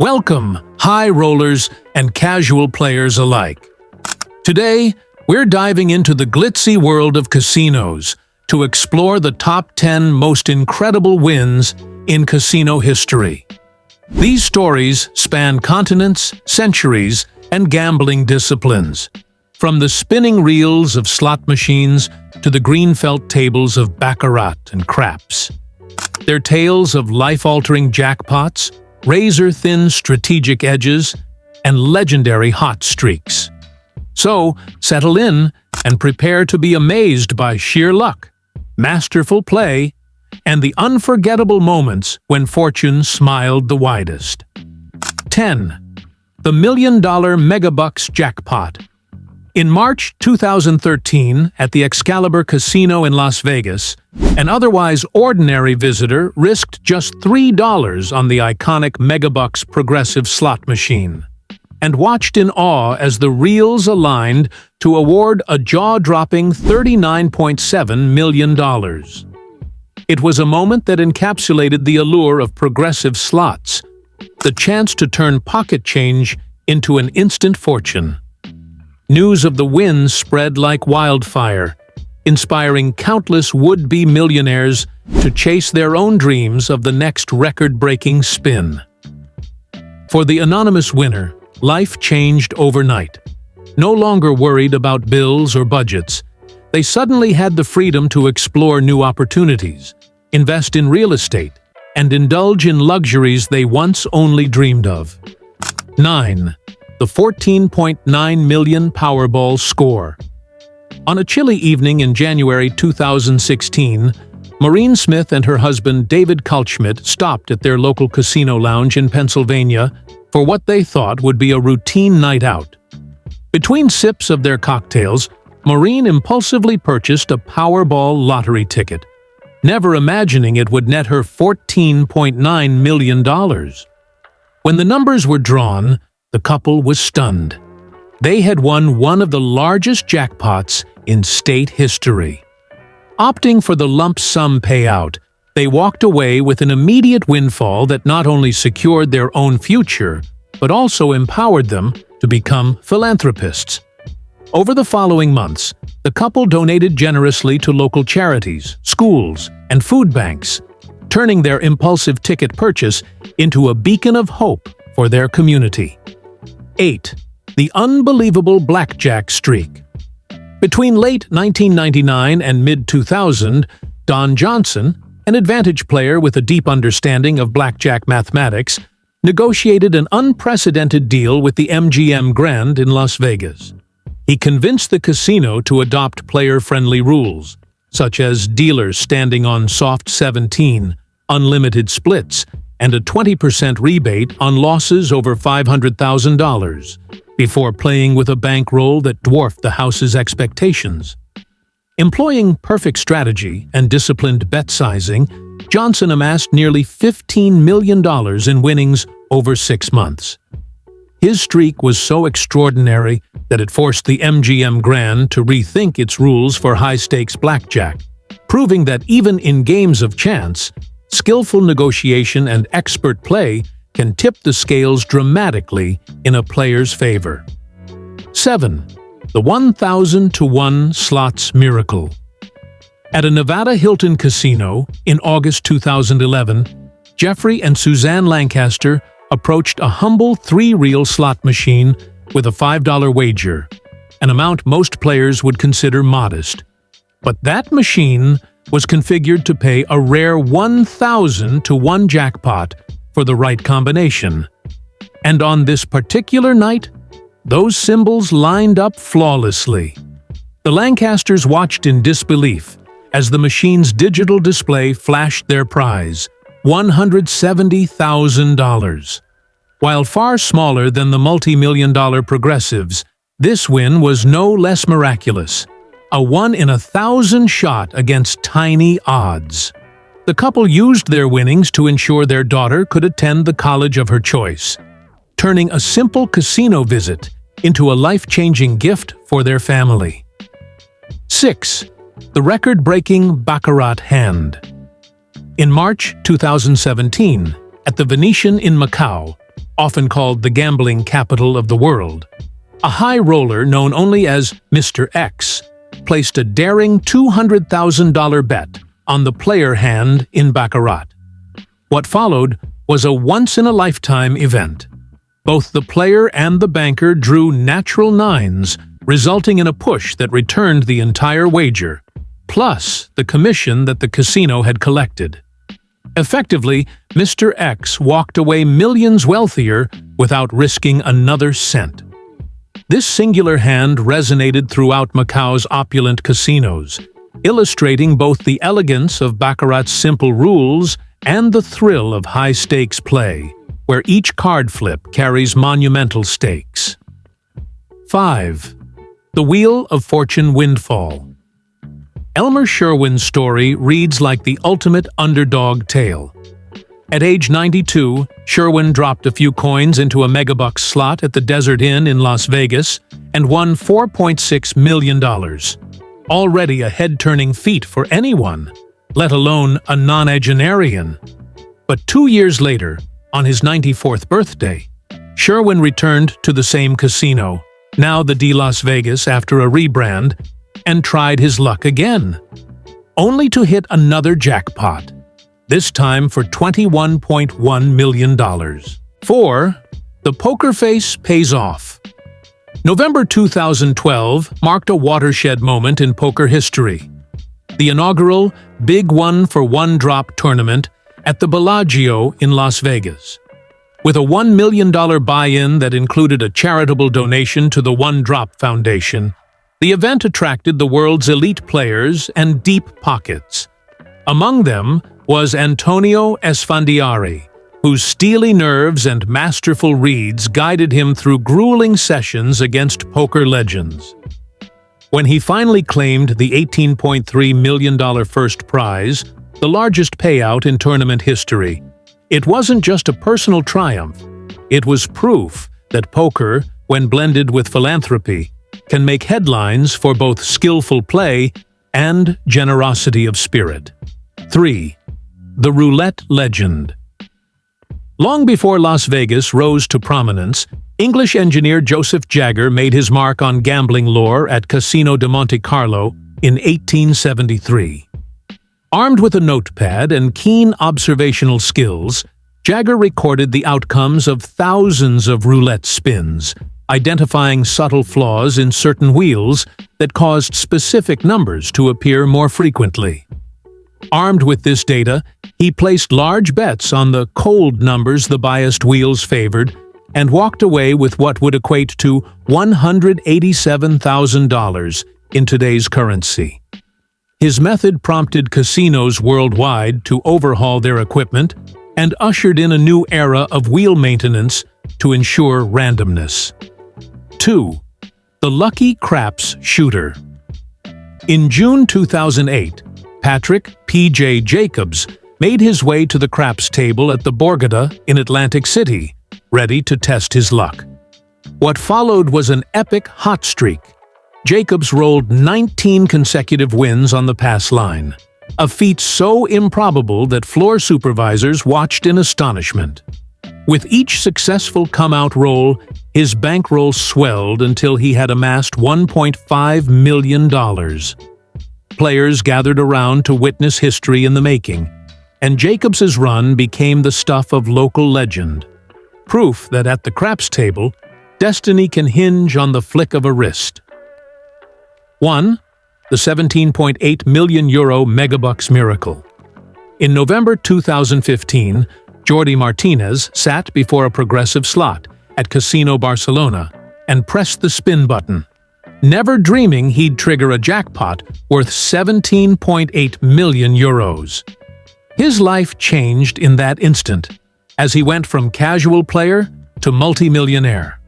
Welcome, high rollers and casual players alike. Today, we're diving into the glitzy world of casinos to explore the top 10 most incredible wins in casino history. These stories span continents, centuries, and gambling disciplines, from the spinning reels of slot machines to the green felt tables of baccarat and craps. They're tales of life-altering jackpots, razor-thin strategic edges, and legendary hot streaks. So, settle in and prepare to be amazed by sheer luck, masterful play, and the unforgettable moments when fortune smiled the widest. 10. The $1 Million Megabucks Jackpot. In March 2013, at the Excalibur Casino in Las Vegas, an otherwise ordinary visitor risked just $3 on the iconic Megabucks progressive slot machine, and watched in awe as the reels aligned to award a jaw-dropping $39.7 million. It was a moment that encapsulated the allure of progressive slots, the chance to turn pocket change into an instant fortune. News of the win spread like wildfire, inspiring countless would-be millionaires to chase their own dreams of the next record-breaking spin. For the anonymous winner, life changed overnight. No longer worried about bills or budgets, they suddenly had the freedom to explore new opportunities, invest in real estate, and indulge in luxuries they once only dreamed of. 9. The $14.9 million Powerball score. On a chilly evening in January 2016, Maureen Smith and her husband David Kaltschmidt stopped at their local casino lounge in Pennsylvania for what they thought would be a routine night out. Between sips of their cocktails, Maureen impulsively purchased a Powerball lottery ticket, never imagining it would net her $14.9 million. When the numbers were drawn, the couple was stunned. They had won one of the largest jackpots in state history. Opting for the lump sum payout, they walked away with an immediate windfall that not only secured their own future, but also empowered them to become philanthropists. Over the following months, the couple donated generously to local charities, schools, and food banks, turning their impulsive ticket purchase into a beacon of hope for their community. 8. The unbelievable blackjack streak. Between late 1999 and mid-2000, Don Johnson, an advantage player with a deep understanding of blackjack mathematics, negotiated an unprecedented deal with the MGM Grand in Las Vegas. He convinced the casino to adopt player-friendly rules, such as dealers standing on soft 17, unlimited splits, and a 20% rebate on losses over $500,000, before playing with a bankroll that dwarfed the house's expectations. Employing perfect strategy and disciplined bet sizing, Johnson amassed nearly $15 million in winnings over 6 months. His streak was so extraordinary that it forced the MGM Grand to rethink its rules for high-stakes blackjack, proving that even in games of chance, skillful negotiation and expert play can tip the scales dramatically in a player's favor. 7. The 1,000-to-1 Slots Miracle. At a Nevada Hilton casino in August 2011, Jeffrey and Suzanne Lancaster approached a humble 3-reel slot machine with a $5 wager, an amount most players would consider modest. But that machine was configured to pay a rare 1,000-to-1 jackpot for the right combination. And on this particular night, those symbols lined up flawlessly. The Lancasters watched in disbelief as the machine's digital display flashed their prize, $170,000. While far smaller than the multi-million-dollar progressives, this win was no less miraculous. A 1 in 1,000 shot against tiny odds. The couple used their winnings to ensure their daughter could attend the college of her choice, turning a simple casino visit into a life-changing gift for their family. 6. The record-breaking baccarat hand. In March 2017, at the Venetian in Macau, often called the gambling capital of the world. A high roller known only as Mr. X placed a daring $200,000 bet on the player hand in baccarat. What followed was a once-in-a-lifetime event. Both the player and the banker drew natural nines, resulting in a push that returned the entire wager, plus the commission that the casino had collected. Effectively, Mr. X walked away millions wealthier without risking another cent. This singular hand resonated throughout Macau's opulent casinos, illustrating both the elegance of baccarat's simple rules and the thrill of high-stakes play, where each card flip carries monumental stakes. 5. The Wheel of Fortune Windfall. Elmer Sherwin's story reads like the ultimate underdog tale. At age 92, Sherwin dropped a few coins into a megabucks slot at the Desert Inn in Las Vegas and won $4.6 million. Already a head-turning feat for anyone, let alone a nonagenarian. But 2 years later, on his 94th birthday, Sherwin returned to the same casino, now the D Las Vegas after a rebrand, and tried his luck again, only to hit another jackpot, this time for $21.1 million. 4. The poker face pays off. November 2012 marked a watershed moment in poker history. The inaugural Big One for One Drop tournament at the Bellagio in Las Vegas. With a $1 million buy-in that included a charitable donation to the One Drop Foundation, the event attracted the world's elite players and deep pockets. Among them was Antonio Esfandiari, whose steely nerves and masterful reads guided him through grueling sessions against poker legends. When he finally claimed the $18.3 million first prize, the largest payout in tournament history, it wasn't just a personal triumph. It was proof that poker, when blended with philanthropy, can make headlines for both skillful play and generosity of spirit. 3. The Roulette Legend. Long before Las Vegas rose to prominence, English engineer Joseph Jagger made his mark on gambling lore at Casino de Monte Carlo in 1873. Armed with a notepad and keen observational skills, Jagger recorded the outcomes of thousands of roulette spins, identifying subtle flaws in certain wheels that caused specific numbers to appear more frequently. Armed with this data, he placed large bets on the cold numbers the biased wheels favored and walked away with what would equate to $187,000 in today's currency. His method prompted casinos worldwide to overhaul their equipment and ushered in a new era of wheel maintenance to ensure randomness. 2. The Lucky Craps Shooter. In June 2008, Patrick P.J. Jacobs made his way to the craps table at the Borgata in Atlantic City, ready to test his luck. What followed was an epic hot streak. Jacobs rolled 19 consecutive wins on the pass line, a feat so improbable that floor supervisors watched in astonishment. With each successful come-out roll, his bankroll swelled until he had amassed $1.5 million. Players gathered around to witness history in the making, and Jacobs's run became the stuff of local legend. Proof that at the craps table, destiny can hinge on the flick of a wrist. 1. The 17.8 million euro megabucks miracle. In November 2015, Jordi Martinez sat before a progressive slot at Casino Barcelona and pressed the spin button, never dreaming he'd trigger a jackpot worth 17.8 million euros. His life changed in that instant, as he went from casual player to multimillionaire.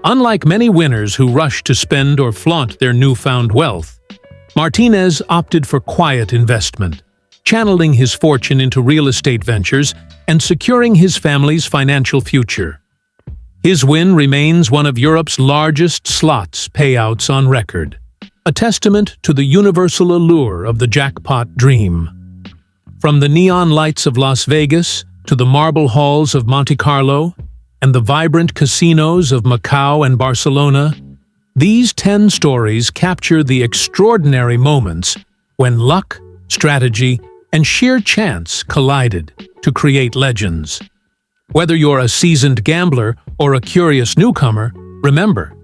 Unlike many winners who rush to spend or flaunt their newfound wealth, Martinez opted for quiet investment, channeling his fortune into real estate ventures and securing his family's financial future. His win remains one of Europe's largest slots payouts on record, a testament to the universal allure of the jackpot dream. From the neon lights of Las Vegas to the marble halls of Monte Carlo, and the vibrant casinos of Macau and Barcelona, these 10 stories capture the extraordinary moments when luck, strategy, and sheer chance collided to create legends. Whether you're a seasoned gambler or a curious newcomer, remember,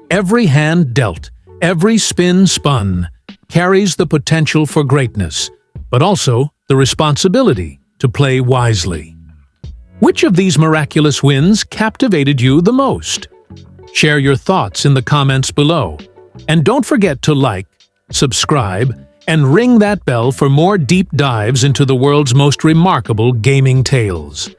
every hand dealt, every spin spun, carries the potential for greatness, but also the responsibility to play wisely. Which of these miraculous wins captivated you the most? Share your thoughts in the comments below. And don't forget to like, subscribe, and ring that bell for more deep dives into the world's most remarkable gaming tales.